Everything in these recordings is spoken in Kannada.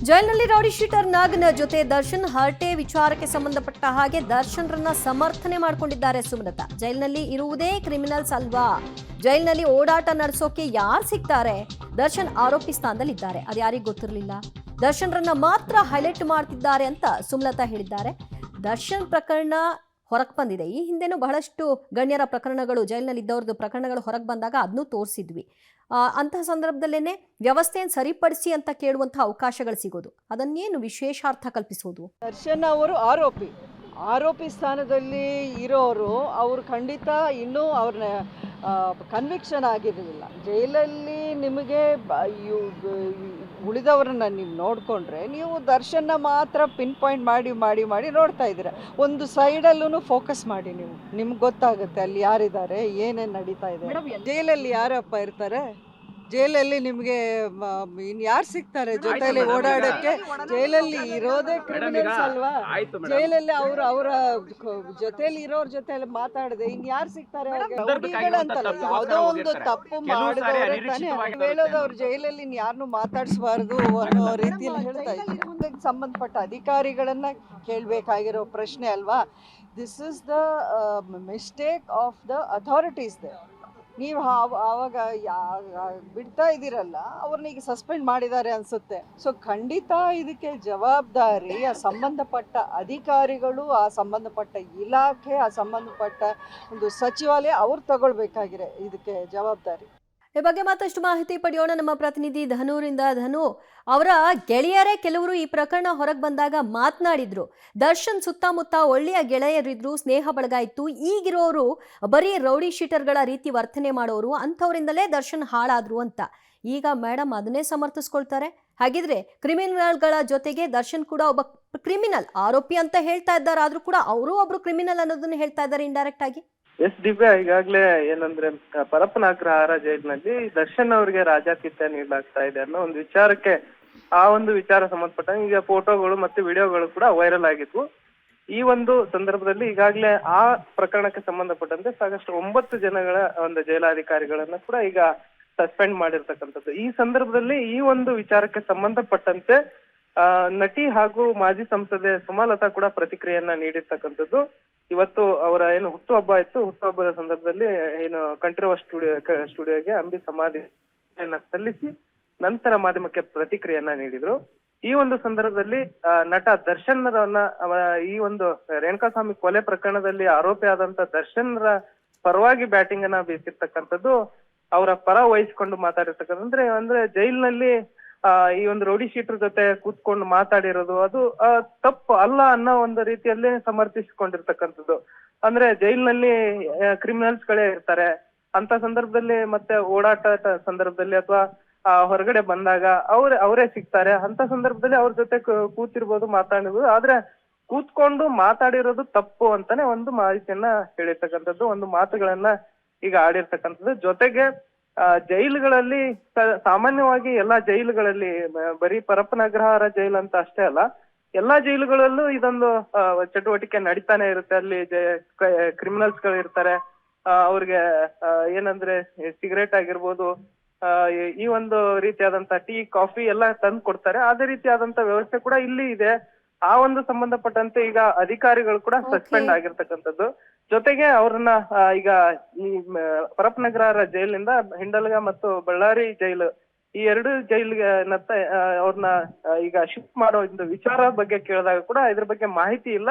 ಜೈಲಿನಲ್ಲಿ ರೌಡಿ ಶೀಟರ್ ನಾಗನ ಜೊತೆ ದರ್ಶನ್ ಹರಟೆ ವಿಚಾರಕ್ಕೆ ಸಂಬಂಧಪಟ್ಟ ಹಾಗೆ ದರ್ಶನ್ರನ್ನ ಸಮರ್ಥನೆ ಮಾಡಿಕೊಂಡಿದ್ದಾರೆ ಸುಮಲತಾ. ಜೈಲಿನಲ್ಲಿ ಇರುವುದೇ ಕ್ರಿಮಿನಲ್ಸ್ ಅಲ್ವಾ, ಜೈಲಿನಲ್ಲಿ ಓಡಾಟ ನಡೆಸೋಕೆ ಯಾರು ಸಿಗ್ತಾರೆ? ದರ್ಶನ್ ಆರೋಪಿ ಸ್ಥಾನದಲ್ಲಿದ್ದಾರೆ, ಅದು ಯಾರಿಗೂ ಗೊತ್ತಿರಲಿಲ್ಲ. ದರ್ಶನ್ರನ್ನ ಮಾತ್ರ ಹೈಲೈಟ್ ಮಾಡ್ತಿದ್ದಾರೆ ಅಂತ ಸುಮಲತಾ ಹೇಳಿದ್ದಾರೆ. ದರ್ಶನ್ ಪ್ರಕರಣ ಹೊರಗೆ ಬಂದಿದೆ. ಈ ಹಿಂದೆನೂ ಬಹಳಷ್ಟು ಗಣ್ಯರ ಪ್ರಕರಣಗಳು, ಜೈಲಿನಲ್ಲಿ ಇದ್ದವ್ರದ್ದು ಪ್ರಕರಣಗಳು ಹೊರಗೆ ಬಂದಾಗ ಅದನ್ನು ತೋರಿಸಿದ್ವಿ. ಅಂತಹ ಸಂದರ್ಭದಲ್ಲೇನೆ ವ್ಯವಸ್ಥೆಯನ್ನು ಸರಿಪಡಿಸಿ ಅಂತ ಕೇಳುವಂತಹ ಅವಕಾಶಗಳು ಸಿಗೋದು, ಅದನ್ನೇನು ವಿಶೇಷಾರ್ಥ ಕಲ್ಪಿಸೋದು? ದರ್ಶನ್ ಅವರು ಆರೋಪಿ ಸ್ಥಾನದಲ್ಲಿ ಇರೋರು, ಅವರು ಖಂಡಿತ ಇನ್ನೂ ಅವ್ರನ್ನ ಕನ್ವಿಕ್ಷನ್ ಆಗಿರಲಿಲ್ಲ. ಜೈಲಲ್ಲಿ ನಿಮಗೆ ಉಳಿದವ್ರನ್ನ ನೀವು ನೋಡಿಕೊಂಡ್ರೆ ನೀವು ದರ್ಶನ ಮಾತ್ರ ಪಿನ್ ಪಾಯಿಂಟ್ ಮಾಡಿ ನೋಡ್ತಾ ಇದ್ದೀರ. ಒಂದು ಸೈಡಲ್ಲೂ ಫೋಕಸ್ ಮಾಡಿ, ನಿಮ್ಗೆ ಗೊತ್ತಾಗುತ್ತೆ ಅಲ್ಲಿ ಯಾರಿದ್ದಾರೆ, ಏನೇನು ನಡೀತಾ ಇದೆ. ಜೈಲಲ್ಲಿ ಯಾರಪ್ಪ ಇರ್ತಾರೆ? ಜೈಲಲ್ಲಿ ನಿಮಗೆ ಇನ್ಯಾರು ಸಿಗ್ತಾರೆ ಜೊತೆಲಿ ಓಡಾಡೋಕ್ಕೆ? ಜೈಲಲ್ಲಿ ಇರೋದೇ ಕ್ರಿಮಿನಲ್ಸ್ ಅಲ್ವಾ? ಜೈಲಲ್ಲಿ ಅವರ ಜೊತೆಲಿ ಇರೋರ ಜೊತೆಲಿ ಮಾತಾಡದೆ ಇನ್ಯಾರು ಸಿಗ್ತಾರೆ? ಅಂತಲ್ಲ, ಯಾವುದೋ ಒಂದು ತಪ್ಪು ಮಾಡಿದವ್ರೆ ತಾನೇ ಹೇಳೋದು. ಅವ್ರು ಜೈಲಲ್ಲಿ ಇನ್ಯಾರನ್ನೂ ಮಾತಾಡಿಸಬಾರ್ದು ಅನ್ನೋ ರೀತಿಯಲ್ಲಿ ಹೇಳ್ತಾ ಇದ್ದಾರೆ. ಸಂಬಂಧಪಟ್ಟ ಅಧಿಕಾರಿಗಳನ್ನ ಕೇಳಬೇಕಾಗಿರೋ ಪ್ರಶ್ನೆ ಅಲ್ವಾ? This is the mistake of the authorities. ನೀವು ಆವಾಗ ಬಿಡ್ತಾ ಇದ್ದೀರಲ್ಲ, ಅವ್ರನ್ನ ಈಗ ಸಸ್ಪೆಂಡ್ ಮಾಡಿದ್ದಾರೆ ಅನಿಸುತ್ತೆ. ಸೊ ಖಂಡಿತ ಇದಕ್ಕೆ ಜವಾಬ್ದಾರಿ ಆ ಸಂಬಂಧಪಟ್ಟ ಅಧಿಕಾರಿಗಳು, ಆ ಸಂಬಂಧಪಟ್ಟ ಇಲಾಖೆ, ಆ ಸಂಬಂಧಪಟ್ಟ ಒಂದು ಸಚಿವಾಲಯ ಅವ್ರು ತಗೊಳ್ಬೇಕಾಗಿರೋ ಇದಕ್ಕೆ ಜವಾಬ್ದಾರಿ. ಈ ಬಗ್ಗೆ ಮತ್ತಷ್ಟು ಮಾಹಿತಿ ಪಡೆಯೋಣ ನಮ್ಮ ಪ್ರತಿನಿಧಿ ಧನುರಿಂದ. ಧನು, ಅವರ ಗೆಳೆಯರೇ ಕೆಲವರು ಈ ಪ್ರಕರಣ ಹೊರಗೆ ಬಂದಾಗ ಮಾತನಾಡಿದ್ರು. ದರ್ಶನ್ ಸುತ್ತಮುತ್ತ ಒಳ್ಳೆಯ ಗೆಳೆಯರಿದ್ರು, ಸ್ನೇಹ ಬಳಗ ಇತ್ತು. ಈಗಿರೋರು ಬರೀ ರೌಡಿ ಶೀಟರ್ಗಳ ರೀತಿ ವರ್ತನೆ ಮಾಡೋರು, ಅಂಥವರಿಂದಲೇ ದರ್ಶನ್ ಹಾಳಾದ್ರು ಅಂತ. ಈಗ ಮೇಡಮ್ ಅದನ್ನೇ ಸಮರ್ಥಿಸ್ಕೊಳ್ತಾರೆ. ಹಾಗಿದ್ರೆ ಕ್ರಿಮಿನಲ್ಗಳ ಜೊತೆಗೆ ದರ್ಶನ್ ಕೂಡ ಒಬ್ಬ ಕ್ರಿಮಿನಲ್, ಆರೋಪಿ ಅಂತ ಹೇಳ್ತಾ ಇದ್ದಾರೆ, ಆದ್ರೂ ಕೂಡ ಅವರು ಒಬ್ರು ಕ್ರಿಮಿನಲ್ ಅನ್ನೋದನ್ನ ಹೇಳ್ತಾ ಇದ್ದಾರೆ ಇಂಡೈರೆಕ್ಟ್ ಆಗಿ. ಎಸ್ ದಿವ್ಯಾ, ಈಗಾಗಲೇ ಏನಂದ್ರೆ ಪರಪ್ಪನ ಅಗ್ರಹಾರ ಜೈಲಿನಲ್ಲಿ ದರ್ಶನ್ ಅವರಿಗೆ ರಾಜಾತಿಥ್ಯ ನೀಡಲಾಗ್ತಾ ಇದೆ ಅನ್ನೋ ಒಂದು ವಿಚಾರಕ್ಕೆ, ಆ ಒಂದು ವಿಚಾರ ಸಂಬಂಧಪಟ್ಟಂಗೆ ಈಗ ಫೋಟೋಗಳು ಮತ್ತೆ ವಿಡಿಯೋಗಳು ಕೂಡ ವೈರಲ್ ಆಗಿದ್ವು. ಈ ಒಂದು ಸಂದರ್ಭದಲ್ಲಿ ಈಗಾಗಲೇ ಆ ಪ್ರಕರಣಕ್ಕೆ ಸಂಬಂಧಪಟ್ಟಂತೆ ಸಾಕಷ್ಟು 9 ಜನಗಳ ಒಂದು ಜೈಲಾಧಿಕಾರಿಗಳನ್ನ ಕೂಡ ಈಗ ಸಸ್ಪೆಂಡ್ ಮಾಡಿರ್ತಕ್ಕಂಥದ್ದು. ಈ ಸಂದರ್ಭದಲ್ಲಿ ಈ ಒಂದು ವಿಚಾರಕ್ಕೆ ಸಂಬಂಧಪಟ್ಟಂತೆ ನಟಿ ಹಾಗೂ ಮಾಜಿ ಸಂಸದೆ ಸುಮಲತಾ ಕೂಡ ಪ್ರತಿಕ್ರಿಯೆಯನ್ನ ನೀಡಿರ್ತಕ್ಕಂಥದ್ದು. ಇವತ್ತು ಅವರ ಏನು ಹುಟ್ಟುಹಬ್ಬ ಇತ್ತು, ಹುಟ್ಟುಹಬ್ಬದ ಸಂದರ್ಭದಲ್ಲಿ ಏನು ಕಂಠೀರವ ಸ್ಟುಡಿಯೋಗೆ ಅಂಬಿ ಸಮಾಧಿಯನ್ನ ಸಲ್ಲಿಸಿ ನಂತರ ಮಾಧ್ಯಮಕ್ಕೆ ಪ್ರತಿಕ್ರಿಯೆಯನ್ನ ನೀಡಿದ್ರು. ಈ ಒಂದು ಸಂದರ್ಭದಲ್ಲಿ ನಟ ದರ್ಶನ್ರನ್ನ ಈ ಒಂದು ರೇಣುಕಾಸ್ವಾಮಿ ಕೊಲೆ ಪ್ರಕರಣದಲ್ಲಿ ಆರೋಪಿ ಆದಂತ ದರ್ಶನ್ರ ಪರವಾಗಿ ಬ್ಯಾಟಿಂಗ್ ಅನ್ನ ಬೀಸಿರ್ತಕ್ಕಂಥದ್ದು, ಅವರ ಪರ ವಹಿಸಿಕೊಂಡು ಮಾತಾಡಿರ್ತಕ್ಕಂಥ ಅಂದ್ರೆ ಜೈಲಿನಲ್ಲಿ ಈ ಒಂದು ರೌಡಿ ಶೀಟರ್ ಜೊತೆ ಕೂತ್ಕೊಂಡು ಮಾತಾಡಿರೋದು ಅದು ತಪ್ಪು ಅಲ್ಲ ಅನ್ನೋ ಒಂದು ರೀತಿಯಲ್ಲಿ ಸಮರ್ಥಿಸಿಕೊಂಡಿರ್ತಕ್ಕಂಥದ್ದು. ಅಂದ್ರೆ ಜೈಲಿನಲ್ಲಿ ಕ್ರಿಮಿನಲ್ಸ್ ಗಳೇ ಇರ್ತಾರೆ, ಅಂತ ಸಂದರ್ಭದಲ್ಲಿ ಮತ್ತೆ ಓಡಾಟ ಸಂದರ್ಭದಲ್ಲಿ ಅಥವಾ ಹೊರಗಡೆ ಬಂದಾಗ ಅವರೇ ಸಿಗ್ತಾರೆ. ಅಂತ ಸಂದರ್ಭದಲ್ಲಿ ಅವ್ರ ಜೊತೆ ಕೂತಿರ್ಬೋದು, ಮಾತಾಡಿರ್ಬೋದು, ಆದ್ರೆ ಕೂತ್ಕೊಂಡು ಮಾತಾಡಿರೋದು ತಪ್ಪು ಅಂತಾನೆ ಒಂದು ಮಾಹಿತಿಯನ್ನ ಹೇಳಿರ್ತಕ್ಕಂಥದ್ದು, ಒಂದು ಮಾತುಗಳನ್ನ ಈಗ ಆಡಿರ್ತಕ್ಕಂಥದ್ದು. ಜೊತೆಗೆ ಜೈಲುಗಳಲ್ಲಿ ಸಾಮಾನ್ಯವಾಗಿ ಎಲ್ಲಾ ಜೈಲುಗಳಲ್ಲಿ, ಬರೀ ಪರಪ್ಪನ ಅಗ್ರಹಾರ ಜೈಲು ಅಂತ ಅಷ್ಟೇ ಅಲ್ಲ, ಎಲ್ಲಾ ಜೈಲುಗಳಲ್ಲೂ ಇದೊಂದು ಚಟುವಟಿಕೆ ನಡೀತಾನೆ ಇರುತ್ತೆ. ಅಲ್ಲಿ ಕ್ರಿಮಿನಲ್ಸ್ ಗಳು ಇರ್ತಾರೆ, ಅವ್ರಿಗೆ ಏನಂದ್ರೆ ಸಿಗರೇಟ್ ಆಗಿರ್ಬೋದು, ಈ ಒಂದು ರೀತಿಯಾದಂತ ಟೀ ಕಾಫಿ ಎಲ್ಲ ತಂದು ಕೊಡ್ತಾರೆ. ಅದೇ ರೀತಿಯಾದಂತ ವ್ಯವಸ್ಥೆ ಕೂಡ ಇಲ್ಲಿ ಇದೆ. ಆ ಒಂದು ಸಂಬಂಧಪಟ್ಟಂತೆ ಈಗ ಅಧಿಕಾರಿಗಳು ಕೂಡ ಸಸ್ಪೆಂಡ್ ಆಗಿರ್ತಕ್ಕಂಥದ್ದು. ಜೊತೆಗೆ ಅವ್ರನ್ನ ಈಗ ಈ ಪರಪ್ಪನಗರ ಜೈಲಿನಿಂದ ಹಿಂಡಲ್ಗ ಮತ್ತು ಬಳ್ಳಾರಿ ಜೈಲು, ಈ 2 ಜೈಲಿಗೆ ಅವ್ರನ್ನ ಈಗ ಶಿಫ್ಟ್ ಮಾಡೋ ವಿಚಾರ ಬಗ್ಗೆ ಕೇಳಿದಾಗ ಕೂಡ ಇದ್ರ ಬಗ್ಗೆ ಮಾಹಿತಿ ಇಲ್ಲ,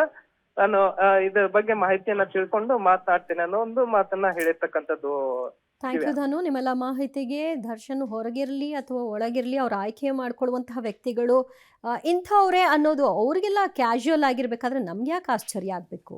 ನಾನು ಇದ್ರ ಬಗ್ಗೆ ಮಾಹಿತಿಯನ್ನ ತಿಳ್ಕೊಂಡು ಮಾತನಾಡ್ತೇನೆ ಅನ್ನೋ ಒಂದು ಮಾತನ್ನ ಹೇಳಿರ್ತಕ್ಕಂಥದ್ದು. ಥ್ಯಾಂಕ್ ಯು ಧನು, ನಿಮ್ಮೆಲ್ಲ ಮಾಹಿತಿಗೆ. ದರ್ಶನ್ ಹೊರಗಿರ್ಲಿ ಅಥವಾ ಒಳಗಿರ್ಲಿ, ಅವ್ರ ಆಯ್ಕೆ ಮಾಡ್ಕೊಳ್ಳುವಂತಹ ವ್ಯಕ್ತಿಗಳು ಇಂಥವ್ರೆ ಅನ್ನೋದು ಅವ್ರಿಗೆಲ್ಲ ಕ್ಯಾಶುಯಲ್ ಆಗಿರ್ಬೇಕಾದ್ರೆ ನಮ್ಗೆ ಯಾಕೆ ಆಶ್ಚರ್ಯ ಆಗ್ಬೇಕು?